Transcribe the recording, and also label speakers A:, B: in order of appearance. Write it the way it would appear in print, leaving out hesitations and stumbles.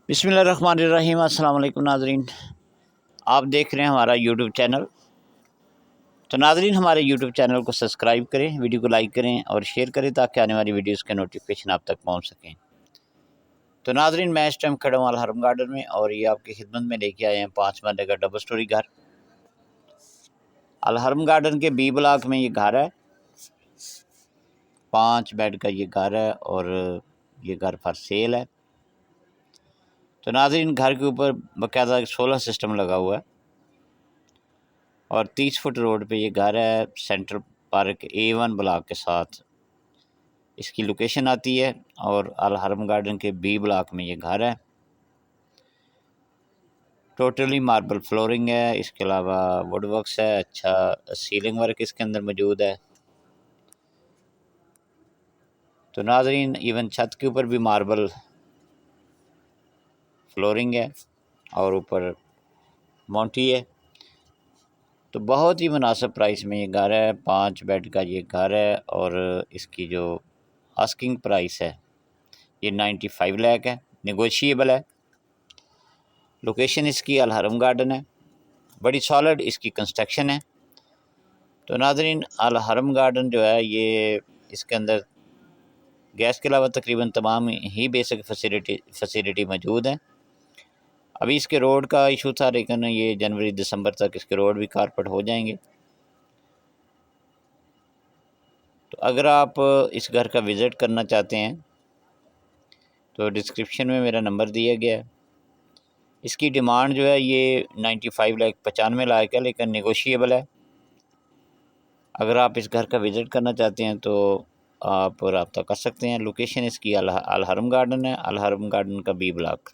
A: बिस्मिल्लाहिर्रहमानिर्रहीम। अस्सलाम वालेकुम नाज़रीन, आप देख रहे हैं हमारा यूट्यूब चैनल। तो नाज़रीन, हमारे यूट्यूब चैनल को सब्सक्राइब करें, वीडियो को लाइक करें और शेयर करें ताकि आने वाली वीडियोस के नोटिफिकेशन आप तक पहुंच सकें। तो नाज़रीन, मैं इस टाइम खड़ा हूँ अल हरम गार्डन में और ये आपकी खिदमत में लेके आए हैं 5 मरले का डबल स्टोरी घर। अल हरम गार्डन के बी ब्लॉक में ये घर है, 5 बेड का ये घर है और ये घर फॉर सेल है। तो नाज़रीन, घर के ऊपर बाकायदा सोलर सिस्टम लगा हुआ है और 30 फुट रोड पे ये घर है। सेंट्रल पार्क A1 ब्लॉक के साथ इसकी लोकेशन आती है और अल हरम गार्डन के बी ब्लॉक में ये घर है। टोटली मार्बल फ्लोरिंग है, इसके अलावा वुड वर्क्स है, अच्छा सीलिंग वर्क इसके अंदर मौजूद है। तो नाज़रीन, इवन छत के ऊपर भी मार्बल फ्लोरिंग है और ऊपर मोंटी है। तो बहुत ही मुनासिब प्राइस में ये घर है, 5 बेड का ये घर है और इसकी जो आस्किंग प्राइस है ये 95 लाख है, नेगोशिएबल है। लोकेशन इसकी अल हरम गार्डन है, बड़ी सॉलिड इसकी कंस्ट्रक्शन है। तो नाज़रीन, अल हरम गार्डन जो है ये इसके अंदर गैस के अलावा तकरीबन तमाम ही बेसिक फैसिलिटी मौजूद है। अभी इसके रोड का इशू था, लेकिन ये जनवरी दिसंबर तक इसके रोड भी कारपेट हो जाएंगे। तो अगर आप इस घर का विज़िट करना चाहते हैं तो डिस्क्रिप्शन में मेरा नंबर दिया गया है। इसकी डिमांड जो है ये 95 लाख 95 लाख है, लेकिन नेगोशिएबल है। अगर आप इस घर का विज़िट करना चाहते हैं तो आप रब्ता कर सकते हैं। लोकेशन इसकी अल हरम गार्डन है, अल हरम गार्डन का बी ब्लॉक।